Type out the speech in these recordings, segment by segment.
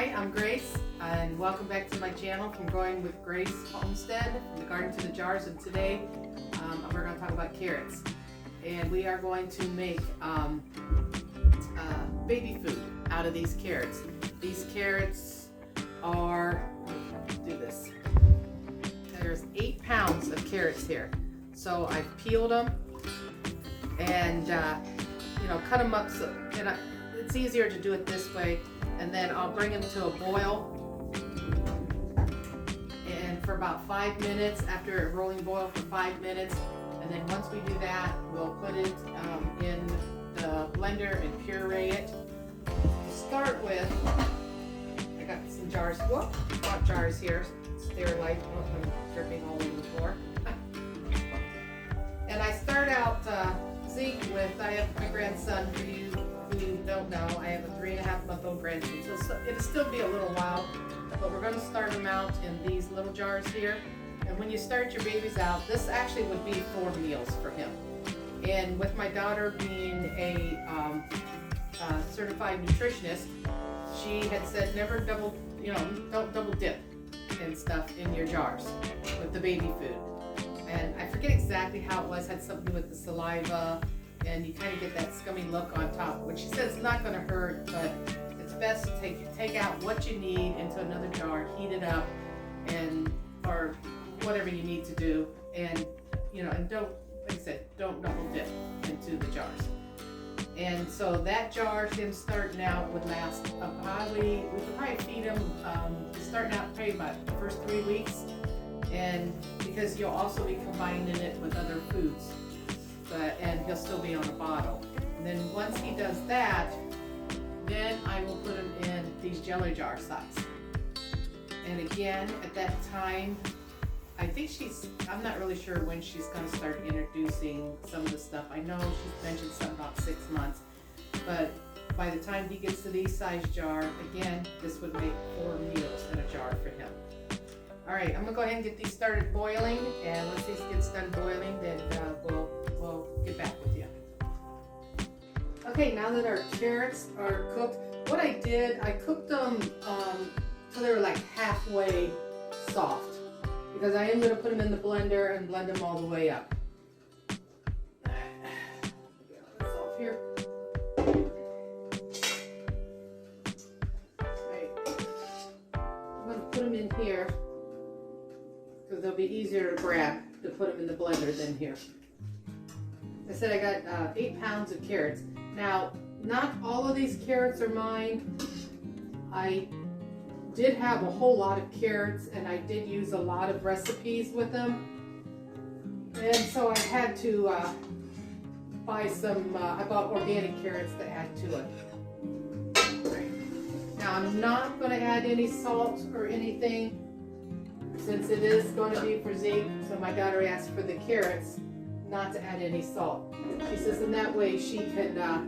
Hi, I'm Grace, and welcome back to my channel from Growing with Grace Homestead, from the garden to the jars. And today we're going to talk about carrots, and we are going to make baby food out of these carrots. These carrots are, do this. There's 8 pounds of carrots here, so I've peeled them and cut them up so it's easier to do it this way. And then I'll bring them to a boil, and for about 5 minutes, after a rolling boil for 5 minutes. And then once we do that, we'll put it in the blender and puree it. To start with, I got some jars, hot jars here, sterilite. I'm dripping all over the floor. And I start out Zeke with, I have my grandson, for you who don't know, I have a 3.5-month-old grandson, so it'll still be a little while, but we're going to start them out in these little jars here. And when you start your babies out, this actually would be 4 meals for him. And with my daughter being a certified nutritionist, she had said never don't double dip and stuff in your jars with the baby food. And I forget exactly how it was, had something to do with the saliva, and you kind of get that scummy look on top, which she says it's not going to hurt, but it's best to take out what you need into another jar, heat it up, and or whatever you need to do, and and don't, like I said, don't double dip into the jars. And so that jar, him starting out, would last we could probably feed him starting out probably about the first 3 weeks, and because you'll also be combining it with other foods. And he'll still be on a bottle. And then once he does that, then I will put him in these jelly jar size. And again, at that time, I think I'm not really sure when she's going to start introducing some of the stuff. I know she's mentioned something about 6 months, but by the time he gets to these size jar, again, this would make 4 meals in a jar for him. All right, I'm gonna go ahead and get these started boiling, and once these gets done boiling, then we'll get back with you. Okay, now that our carrots are cooked, what I did, I cooked them till they were like halfway soft, because I am gonna put them in the blender and blend them all the way up. Get this off here. Right. I'm gonna put them in here, because they'll be easier to grab to put them in the blender than here. I said I got 8 pounds of carrots. Now, not all of these carrots are mine. I did have a whole lot of carrots, and I did use a lot of recipes with them. And so I had to buy some, I bought organic carrots to add to it. Right. Now, I'm not going to add any salt or anything, since it is going to be for Zeke. So my daughter asked for the carrots not to add any salt. She says in that way she can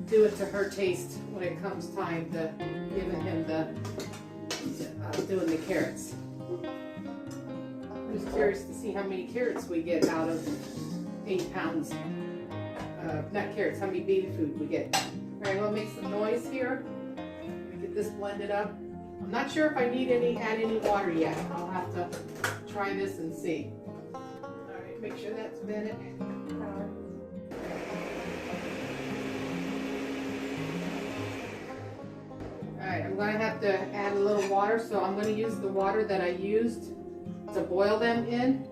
do it to her taste when it comes time to giving him doing the carrots. I'm just curious to see how many carrots we get out of 8 pounds. Not carrots, how many baby food we get. All right, we'll make some noise here. Let me get this blended up. I'm not sure if I need add any water yet. I'll have to try this and see. All right, make sure that's vented. All right, I'm going to have to add a little water, so I'm going to use the water that I used to boil them in.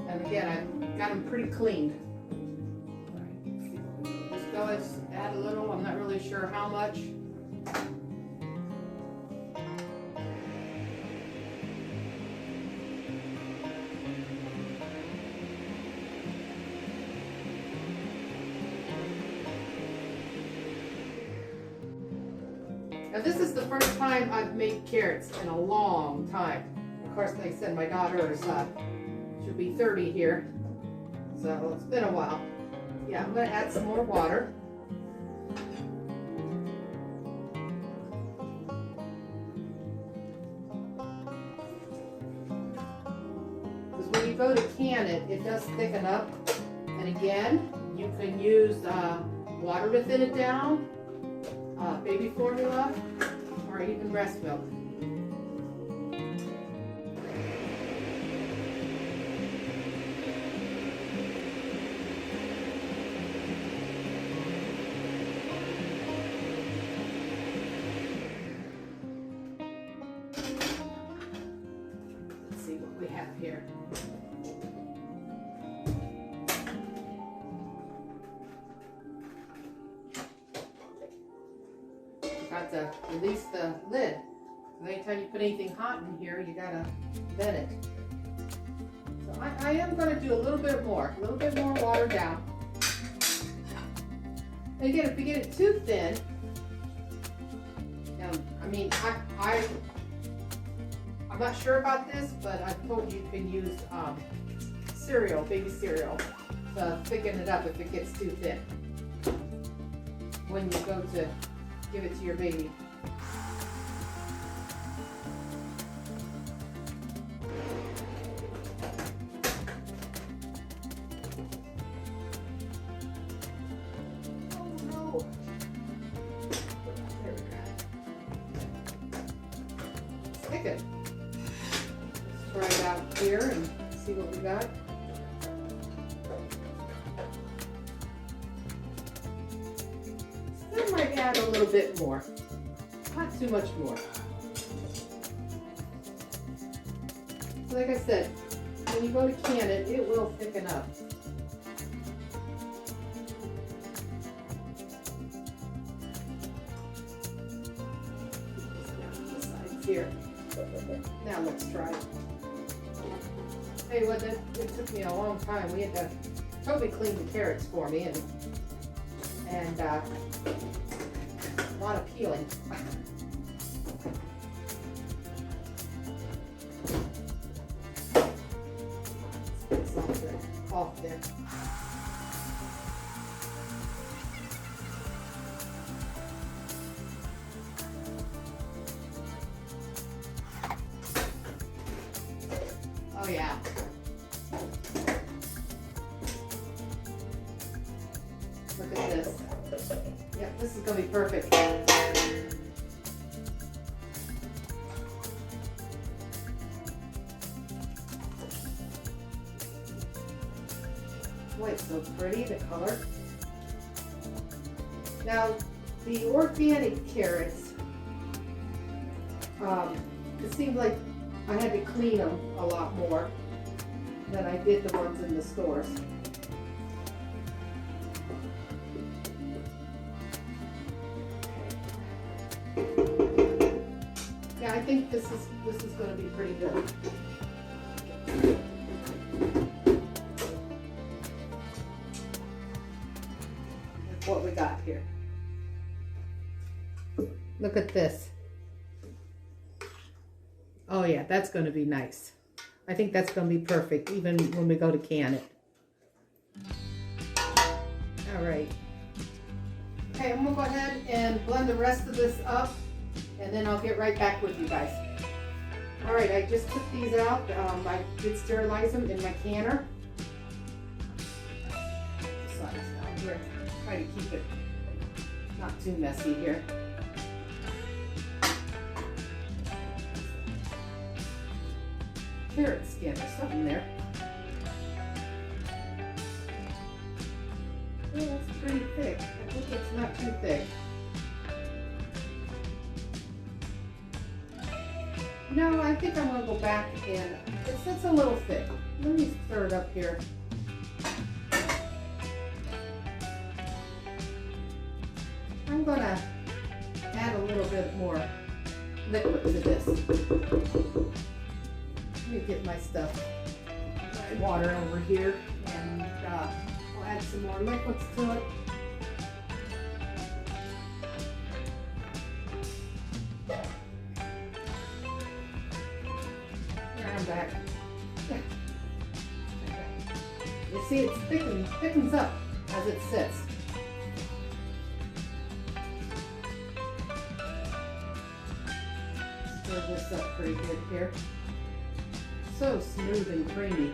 And again, I've got them pretty cleaned. All right, just go ahead and add a little. I'm not really sure how much. Now this is the first time I've made carrots in a long time. Of course, like I said, my daughter is should be 30 here, so it's been a while. Yeah, I'm going to add some more water. Because when you go to can it, it does thicken up. And again, you can use water to thin it down, baby formula, or even breast milk. Let's see what we have here. Got to release the lid. Anytime you put anything hot in here, you gotta vent it. So I am gonna do a little bit more water down. And again, if we get it too thin, I mean, I'm not sure about this, but I've told you can use cereal, baby cereal, to thicken it up if it gets too thin when you go to give it to your baby. Oh no! There we go. Stick it. Let's try it out here and see what we got. I might add a little bit more, not too much more. So like I said, when you go to can it, it will thicken up. The sides here. Now let's try it. Hey, what? It took me a long time. We had to Toby clean the carrots for me, and a lot of peeling. Off there. Oh yeah. Look at this. Yep, this is gonna be perfect. Boy, it's so pretty, the color. Now, the organic carrots, it seemed like I had to clean them a lot more than I did the ones in the stores. Yeah, I think this is going to be pretty good. That's what we got here. Look at this. Oh yeah, that's going to be nice. I think that's going to be perfect, even when we go to can it. All right. Okay, I'm going to go ahead and blend the rest of this up, and then I'll get right back with you guys. All right, I just took these out. I did sterilize them in my canner. Sides down here. Try to keep it not too messy here. Carrot skin or something there. Oh, that's pretty thick. I think it's not too thick. No, I think I'm gonna go back and it's a little thick. Let me stir it up here. I'm gonna add a little bit more liquid to this. Let me get my stuff, my water over here, and I'll add some more liquids to it. There, I'm back. You see, it thickens up as it sits. Stir this up pretty good here. So smooth and creamy.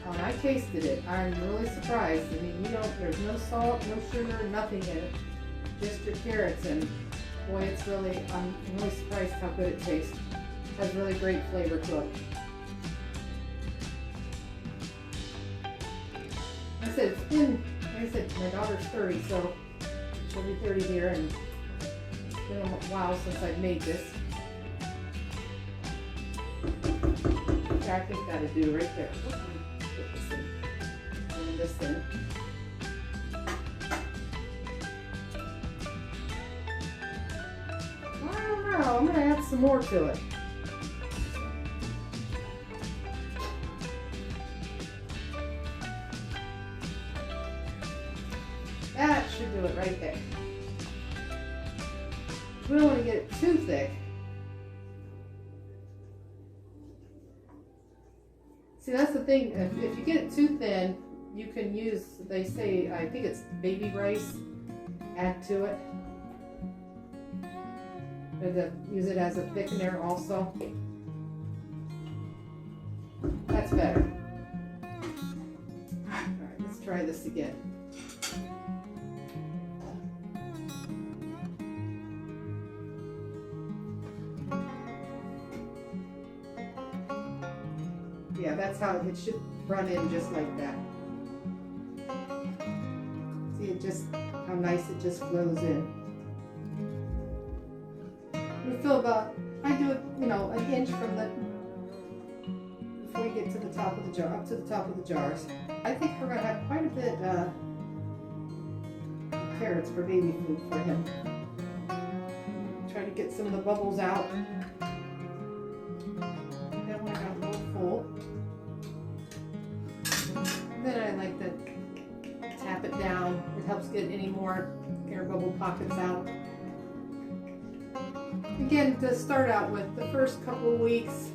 Oh, and I tasted it. I'm really surprised. I mean, there's no salt, no sugar, nothing in it. Just your carrots, and Boy, it's really, I'm really surprised how good it tastes. It has really great flavor to it. Like I said, it's been, like I said, my daughter's 30, so she'll be 30 here, and it's been a while since I've made this. Okay, I think that'll do right there. Put this in. And this in. I don't know, I'm gonna add some more to it. That should do it right there. We don't want to get it too thick. See, that's the thing, if you get it too thin, you can use, they say, I think it's baby rice, add to it. Use it as a thickener also. That's better. Alright, let's try this again. Yeah, that's how it should run in, just like that. See it just, how nice it just flows in. We fill about, I do it, you know, an inch from the, before we get to the top of the jar, up to the top of the jars. I think we're gonna have quite a bit of carrots for baby food for him. Try to get some of the bubbles out. Then when I got a little full. Then I like to tap it down. It helps get any more air bubble pockets out. Again, to start out with, the first couple of weeks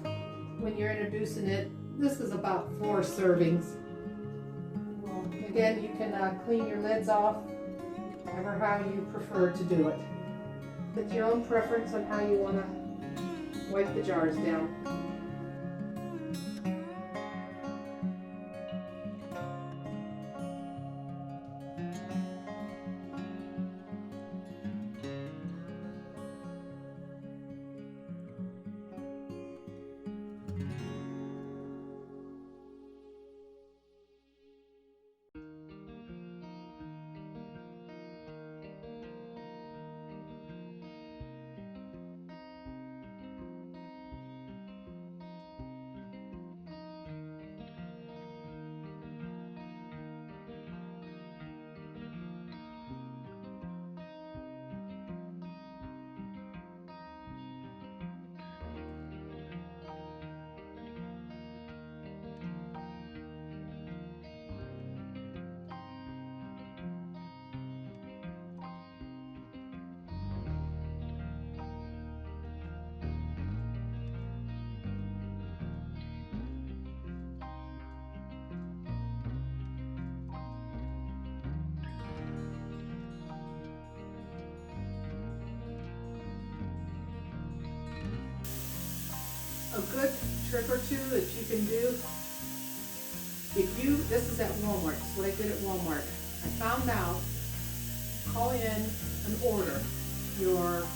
when you're introducing it, this is about 4 servings. Again, you can clean your lids off, however how you prefer to do it. It's your own preference on how you want to wipe the jars down. A good trick or two that you can do, this is at Walmart, this is what I did at Walmart. I found out, call in and order your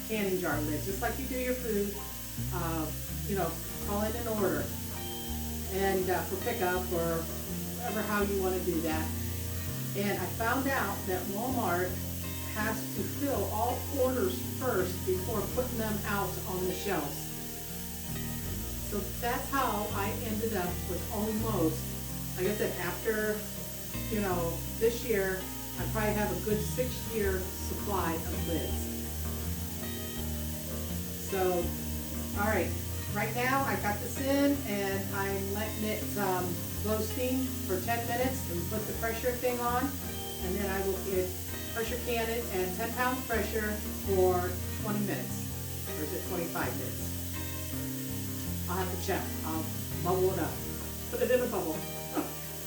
canning jar lid, just like you do your food, you know, call in and order. And for pickup or whatever, how you want to do that. And I found out that Walmart has to fill all orders first before putting them out on the shelves. So that's how I ended up with almost, like I said, after, you know, this year, I probably have a good 6-year supply of lids. So, all right, right now I got this in and I'm letting it blow steam for 10 minutes and put the pressure thing on. And then I will pressure can it at 10-pound pressure for 20 minutes, or is it 25 minutes? I'll have to check. I'll bubble it up. Put it in a bubble.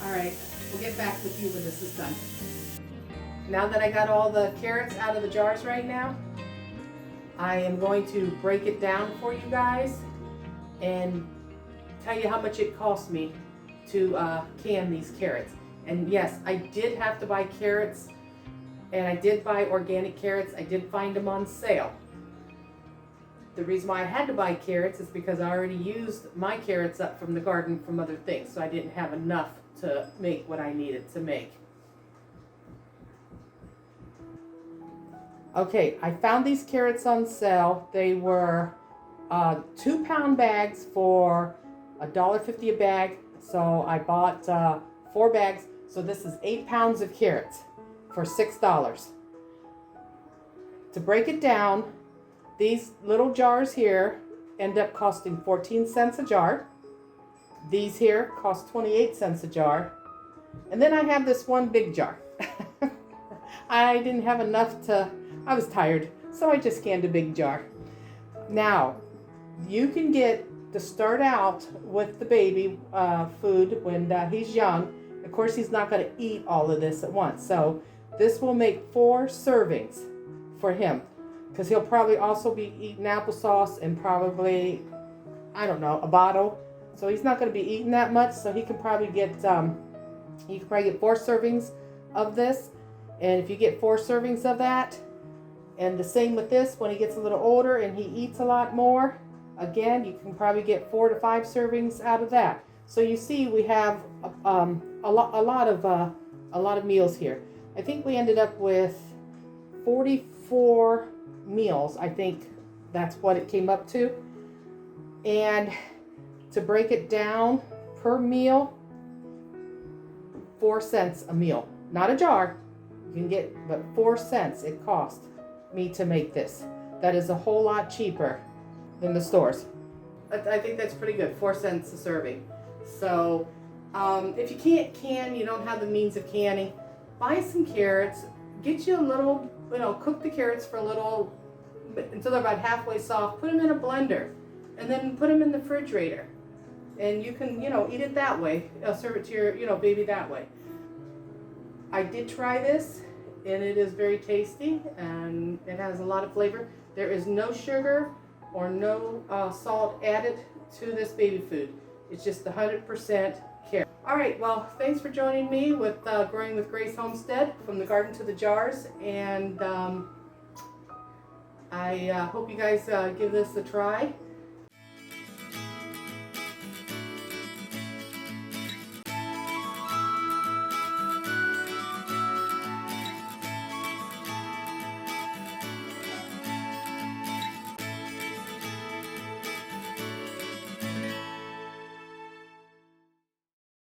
All right, we'll get back with you when this is done. Now that I got all the carrots out of the jars right now, I am going to break it down for you guys and tell you how much it cost me to can these carrots. And yes, I did have to buy carrots And I did buy organic carrots. I did find them on sale. The reason why I had to buy carrots is because I already used my carrots up from the garden from other things, so I didn't have enough to make what I needed to make. Okay, I found these carrots on sale. They were 2-pound bags for $1.50 a bag. So I bought 4 bags. So this is 8 pounds of carrots for $6. To break it down, these little jars here end up costing 14 cents a jar. These here cost 28 cents a jar. And then I have this one big jar. I didn't have enough I was tired, so I just canned a big jar. Now, you can get to start out with the baby food when he's young. Of course, he's not going to eat all of this at once. So this will make 4 servings for him, because he'll probably also be eating applesauce and probably, I don't know, a bottle. So he's not going to be eating that much. So he can probably get 4 servings of this. And if you get 4 servings of that, and the same with this, when he gets a little older and he eats a lot more, again, you can probably get 4 to 5 servings out of that. So you see, we have a lot of meals here. I think we ended up with 44 meals. I think that's what it came up to. And to break it down per meal, 4 cents a meal. Not a jar. You can get, but 4 cents it cost me to make this. That is a whole lot cheaper than the stores. I think that's pretty good. 4 cents a serving. So if you can't can, you don't have the means of canning, buy some carrots. Get you a little, cook the carrots for a little until they're about halfway soft. Put them in a blender, and then put them in the refrigerator. And you can, eat it that way. Serve it to your, baby that way. I did try this, and it is very tasty, and it has a lot of flavor. There is no sugar or no salt added to this baby food. It's just 100% carrot. All right, well, thanks for joining me with Growing with Grace Homestead, from the garden to the jars, and I hope you guys give this a try.